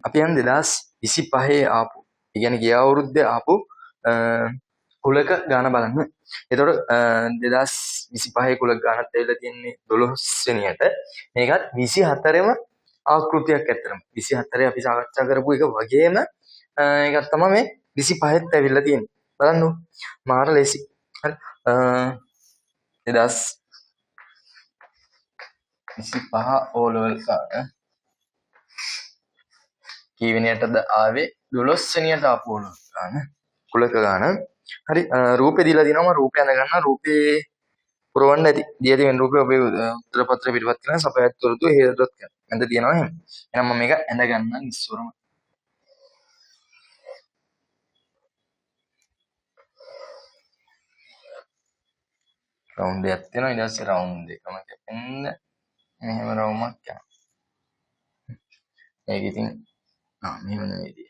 අපි යන 2025 ආපු, ඒ කියන්නේ ගිය අවුරුද්දේ ආපු කුලක ගාන බලන්න. එතකොට 2025 කුලක ගානත් ඇවිල්ලා තියෙන්නේ 12 වෙනියට. මේකත් 24ම ආකෘතියක් ඇත්තටම. 24 අපි සාකච්ඡා කරපු එක වගේම එකක් තමයි මේ 25ත් ඇවිල්ලා තියෙන්නේ. බලන්න මාර ලේසි. හරි. 2025 O level ගාන කීවෙනියටද ආවේ? 12 වෙනියට ආපු O level ගාන. කුලක ගාන. හරි. රූපේ දීලා දිනවා. රූපය අඳගන්න රූපේ පුරවන්න ඇති. දී ඇති වෙන රූපේ ඔබේ උත්තර පත්‍රය පිටපත් කරන සපයත් තොරතුරු හේතුවත් කරන. ඇඳ තියනවා එහෙම. එහෙනම් මම මේක ඇඳ ගන්න ඉස්සරම. රවුන්ඩ් එකක් තියෙනවා. ඊට පස්සේ රවුන්ඩ් එකම කැපෙන්න මෙහෙම රවුමක් යනවා. මේක ඉතින් මෙහෙම නෙවෙයි.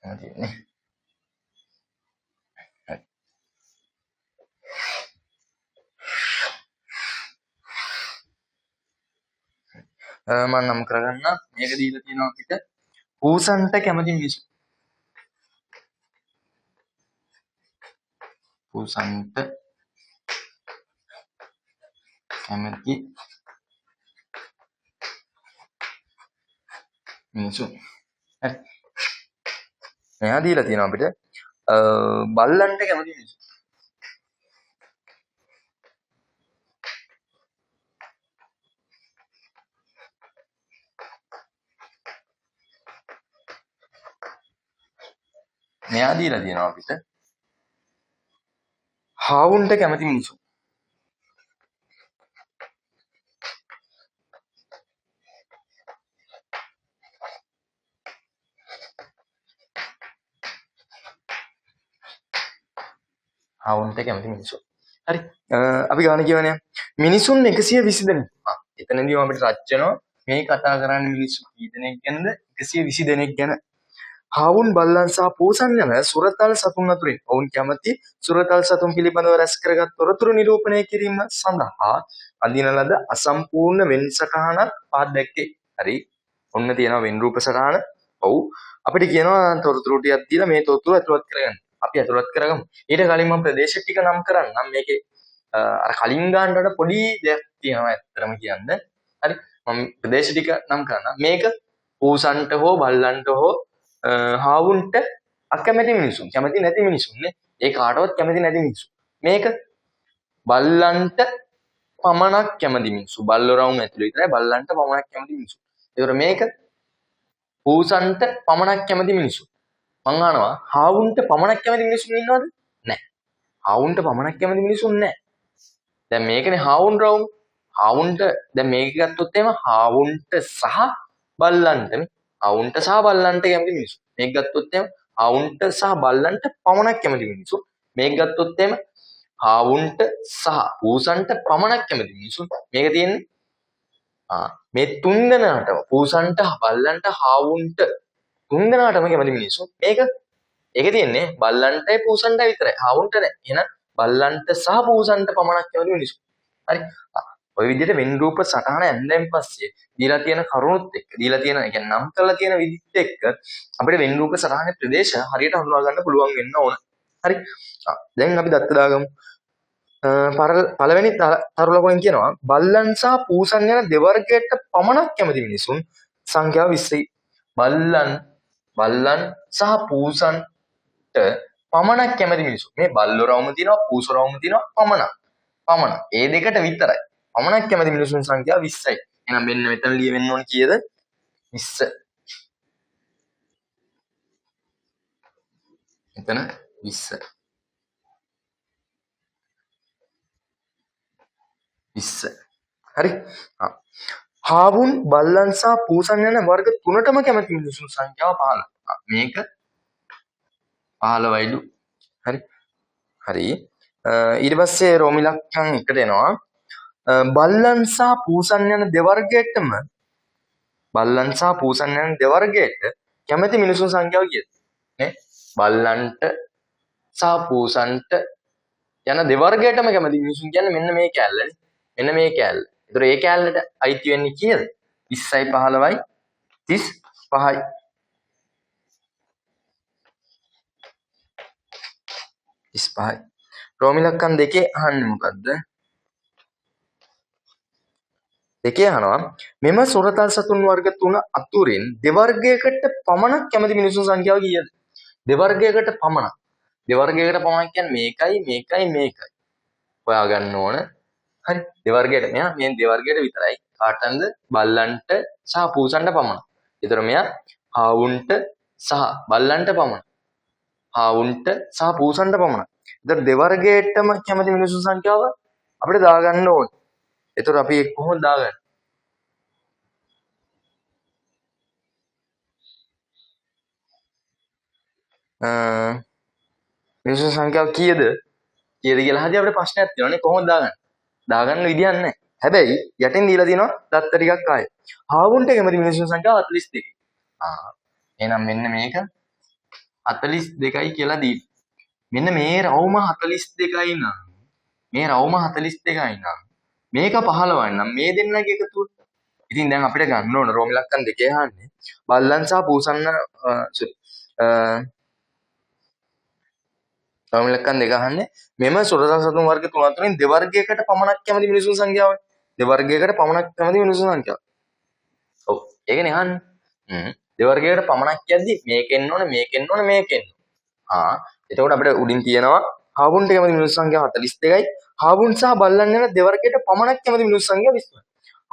තියෙන්නේ. මම නම් කරගන්න මේක දීලා තියෙනවා අපිට පූසන්ට කැමති මිනිස්සු. පූසන්ට කැමති මිනිස්සු. හරි. මෙයා දීලා තියෙනවා අපිට බල්ලන්ට කැමති මිනිස්සු. මෙයා දීලා තියෙනවා අපිට හාවුන්ට කැමති මිනිස්සු. හාවුන්ට කැමති මිනිස්සු. හරි. අපි ගාන කියවනේ මිනිසුන් 120 දෙනෙක්. එතනදී අපිට රච් වෙනවා මේ කතා කරන්නේ මිනිස්සු කී දෙනෙක් ගැනද? 120 දෙනෙක් ගැන. හාවුන් බල්ලන් සහ පූසන් යන සුරතල් සතුන් අතුරින් ඔවුන් කැමති සුරතල් සතුන් පිළිබඳව රැස් කරගත් තොරතුරු නිරූපණය කිරීම සඳහා අඳින ලද අසම්පූර්ණ වෙන් සටහනක් පහත් දැක්කේ. හරි. ඔන්න තියෙනවා වෙන් රූප සටහන. ඔව්. අපිට කියනවා තොරතුරු ටිකක් දීලා මේ තොරතුරු ඇතුළත් කරගන්න. අපි ඇතුළත් කරගමු. ඊට කලින් මම ප්‍රදේශ ටික නම් කරන්නම්. මේකේ අර කලින් ගානට වඩා පොඩි දෙයක් තියෙනවා ඇත්තටම කියන්න. හරි. මම ප්‍රදේශ ටික නම් කරන්නම්. මේක පූසන්ට හෝ බල්ලන්ට හෝ හාවුන්ට අකමැති මිනිසුන්, කැමති නැති මිනිසුන්නේ. ඒ කාටවත් කැමති නැති මිනිසු. මේක බල්ලන්ට පමණක් කැමති මිනිසු. බල්ලරවුම ඇතුළේ විතරයි බල්ලන්ට පමණක් කැමති මිනිසු. ඒතර මේක පූසන්ට පමණක් කැමති මිනිසු. මං අහනවා හාවුන්ට පමණක් කැමති මිනිසුන් ඉන්නවද? නැහැ. හාවුන්ට පමණක් කැමති මිනිසුන් නැහැ. දැන් මේකනේ හාවුන් රවුම්. හාවුන්ට දැන් මේක ගත්තොත් එහෙම හාවුන්ට සහ බල්ලන්ටනේ. හාවුන්ට සහ බල්ලන්ට කැමති මිනිසු. මේක ගත්තොත් එහෙම හාවුන්ට සහ බල්ලන්ට පමණක් කැමති මිනිසු. මේක ගත්තොත් එහෙම හාවුන්ට සහ පූසන්ට පමණක් කැමති මිනිසු. මේක තියෙන්නේ මේ තුන් දෙනාටම පූසන්ට බල්ලන්ට හාවුන්ට තුන් දෙනාටම කැමති මිනිසු. ඒක තියෙන්නේ බල්ලන්ටයි පූසන්ටයි විතරයි. හාවුන්ට නෑ. එහෙනම් බල්ලන්ට සහ පූසන්ට පමණක් කැමති මිනිසු. හරි. ඔය විදිහට වෙන් රූප සටහන ඇඳෙන් පස්සේ දීලා තියෙන කරුණුත් එක්ක දීලා තියෙන يعني නම් කරලා තියෙන විදිහත් එක්ක අපිට වෙන් රූප සටහනේ ප්‍රදේශ හරියට හඳුනා ගන්න පුළුවන් වෙන්න ඕන. හරි. දැන් අපි දත්ත දාගමු. පළවෙනි තරුලකෙන් කියනවා බල්ලන් සහ පූසන් යන දෙවර්ගයට පමණක් කැමති මිනිසුන් සංඛ්‍යාව 20යි. බල්ලන් සහ පූසන්ට පමණක් කැමති මිනිසු. මේ බල්ලොරවුම තියෙනවා පූසොරවුම තියෙනවා පමණ. ඒ දෙකට විතරයි. පමණක් කැමති මිනිසුන් සංඛ්‍යාව 20යි. එහෙනම් මෙන්න මෙතන ලියවෙන්න ඕන කීයද? 20. මෙතන 20. 20. හරි. හාවුන් බල්ලන් සහ පූසන් යන වර්ග තුනටම කැමති මිනිසුන් සංඛ්‍යාව 15. මේක 15යිලු. හරි. ඊට පස්සේ රෝම ඉලක්කම් එකට එනවා. බල්ලන් සහ පූසන් යන දෙවර්ගයටම බල්ලන් සහ පූසන් යන දෙවර්ගයට කැමති මිනිසුන් සංඛ්‍යාව කීයද? නේ? බල්ලන්ට සහ පූසන්ට යන දෙවර්ගයටම කැමති මිනිසුන් කියන්නේ මෙන්න මේ කැලලනේ. මෙන්න මේ කැලල. ඒතර ඒ කැලලට අයිති වෙන්නේ කීයද? 20යි 15යි 35යි. 35යි. රෝම ඉලක්කම් දෙකේ අහන්නේ මොකද්ද? දෙකේ අහනවා මෙම සොරතල් සතුන් වර්ග තුන අතුරින් දෙවර්ගයකට පමණක් කැමති මිනිසුන් සංඛ්‍යාව කීයද? දෙවර්ගයකට පමණක්. දෙවර්ගයකට පමණක් කියන්නේ මේකයි මේකයි මේකයි. හොයාගන්න ඕන. හරි. දෙවර්ගයට මෙයා මේ දෙවර්ගයට විතරයි. කාටන්ද? බල්ලන්ට සහ පූසන්ට පමණක්. ඒතර මෙයා හාවුන්ට සහ බල්ලන්ට පමණක්. හාවුන්ට සහ පූසන්ට පමණක්. ඒතර දෙවර්ගයටම කැමති මිනිසුන් සංඛ්‍යාව අපිට දාගන්න ඕන. ඒතර අපි කොහොමද දාගන්නේ? මිනිසුන් සංඛ්‍යාව කීයද? කීයද කියලා හරි අපිට ප්‍රශ්නයක් තියෙනවානේ කොහොමද දාගන්නේ? දාගන්න විදියක් නැහැ. හැබැයි යටින් දීලා තියෙනවා දත්ත ටිකක් ආයේ. හාවුන්ට කැමති මිනිසුන් සංඛ්‍යාව 42. එහෙනම් මෙන්න මේක 42යි කියලා දී. මෙන්න මේ රවුම 42යි නම් මේක 15යි නම් මේ දෙන්නගේ එකතුව. ඉතින් දැන් අපිට ගන්න ඕන රෝම ඉලක්කම් දෙකේ අහන්නේ බල්ලන් සහ පූසන් රෝම ඉලක්කම් දෙක අහන්නේ මෙම සොරතල් සතුන් වර්ග තුන අතරින් දෙවර්ගයකට පමණක් කැමති මිනිසුන් සංඛ්‍යාව. දෙවර්ගයකට පමණක් කැමති මිනිසුන් සංඛ්‍යාව. ඔව් ඒකනේ අහන්නේ. දෙවර්ගයකට පමණක් කියද්දි මේකෙන්න ඕනේ මේකෙන්න ඕනේ මේකෙන්න. එතකොට අපිට උඩින් තියෙනවා හාවුන්ට කැමති මිනිස්සු සංඛ්‍යාව 42යි. හාවුන් සහ බල්ලන් යන දෙවර්ගයට පමණක් කැමති මිනිස්සු සංඛ්‍යාව 20යි.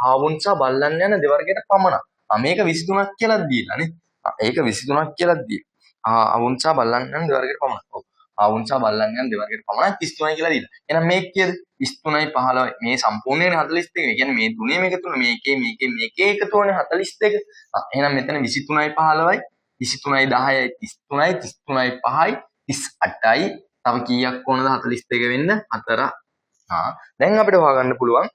හාවුන් සහ බල්ලන් යන දෙවර්ගයට පමණක්. මේක 23ක් කියලා දීලා නේ. ඒක 23ක් කියලා දීලා. හාවුන් සහ බල්ලන් යන දෙවර්ගයට පමණක්. ඔව්. හාවුන් සහ බල්ලන් යන දෙවර්ගයට පමණක් 23යි කියලා දීලා. එහෙනම් මේක කීයද? 23යි 15යි. මේ සම්පූර්ණයෙන් 42. ඒ කියන්නේ මේ තුනේ මේක තුන මේකේ එකතුවනේ 42. එහෙනම් මෙතන 23යි 15යි 23යි 10යි 33යි 33යි 5යි 38යි. තව කීයක් ඕනද 42 වෙන්න? 4. දැන් අපිට හොයාගන්න පුළුවන්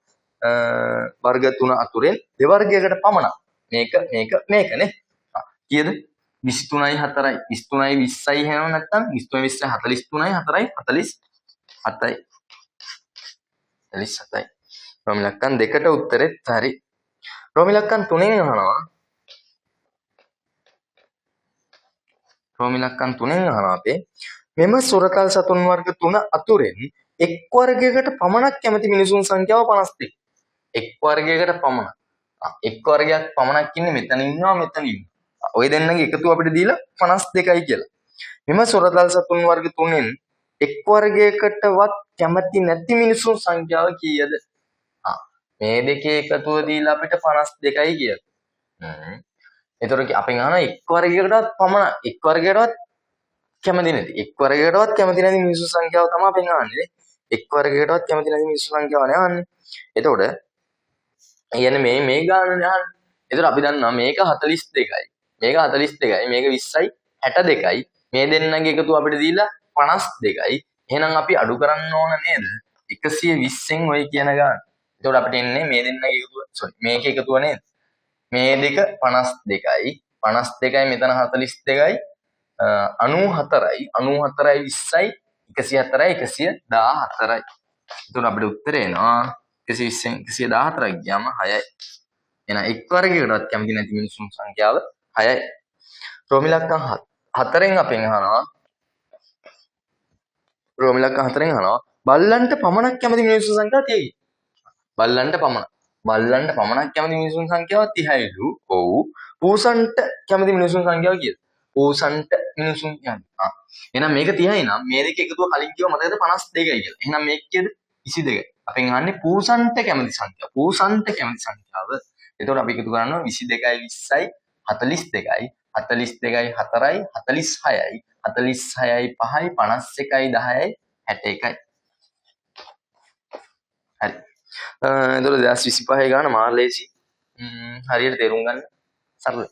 වර්ග තුන අතුරෙන් දෙවර්ගයකට පමණක්. මේකනේ. කීයද? 23යි 4යි 23යි 20යි හැම නැත්තම් 23යි 20යි 43යි 4යි 47යි. 47යි. රෝම ඉලක්කම් දෙකට උත්තරෙත් හරි. රෝම ඉලක්කම් තුනෙන් අහනවා අපේ මෙම සොරතල් සතුන් වර්ග තුන අතුරෙන් එක් වර්ගයකට පමණක් කැමති මිනිසුන් සංඛ්‍යාව 52. එක් වර්ගයකට පමණක්. එක් වර්ගයක් පමණක් ඉන්නේ මෙතන ඉන්නවා මෙතන ඉන්නවා. ඔය දෙන්නගේ එකතුව අපිට දීලා 52යි කියලා. මෙම සොරතල් සතුන් වර්ග තුනෙන් එක් වර්ගයකටවත් කැමති නැති මිනිසුන් සංඛ්‍යාව කීයද? මේ දෙකේ එකතුව දීලා අපිට 52යි කියලා. එතකොට අපෙන් අහනවා එක් වර්ගයකටවත් පමණ එක් වර්ගයකටවත් කැමති නැති. එක් වර්ගයකටවත් කැමති නැති මිනිස්සු සංඛ්‍යාව තමයි අපෙන් අහන්නේ. එක් වර්ගයකටවත් කැමති නැති මිනිස්සු සංඛ්‍යාව නේ අහන්නේ. එතකොට කියන්නේ මේ ගානනේ අහන්නේ. එතකොට අපි දන්නවා මේක 42යි. මේක 42යි. මේක 20යි 62යි. මේ දෙන්නගේ එකතුව අපිට දීලා 52යි. එහෙනම් අපි අඩු කරන්න ඕන නේද? 120න් ඔය කියන ගාන. එතකොට අපිට එන්නේ මේ දෙන්නගේ එකතුව මේක එකතුව නේද? මේ දෙක 52යි 52යි මෙතන 42යි 94යි 94යි 20යි 104යි 114යි. එතකොට අපිට උත්තරේ එනවා 120න් 114ක් ගියාම 6යි. එහෙනම් එක් වර්ගයකටවත් කැමති නැති මිනිසුන් සංඛ්‍යාව 6යි. රෝම ඉලක්කම් 4න් අපෙන් අහනවා බල්ලන්ට පමණක් කැමති මිනිසුන් සංඛ්‍යාව 30යි. බල්ලන්ට පමණක් කැමති මිනිසුන් සංඛ්‍යාව 30යිලු. ඔව්. පූසන්ට කැමති මිනිසුන් සංඛ්‍යාව කීයද? පූසන්ට මිනිසුන් කියන්නේ. එහෙනම් මේක 30යි නම් මේ දෙක එකතුව කලින් කිව්ව මතකද 52යි කියලා. එහෙනම් මේක කීයද? 22යි. අපෙන් අහන්නේ පූසන්ට කැමති සංඛ්‍යාව. එතකොට අපි එකතු කරනවා 22යි 20යි 42යි 42යි 4යි 46යි 46යි 5යි 51යි 10යි 61යි. හරි. එතකොට 2025 ගාන මාර්ලේසි හරියට තේරුම් ගන්න සරලයි.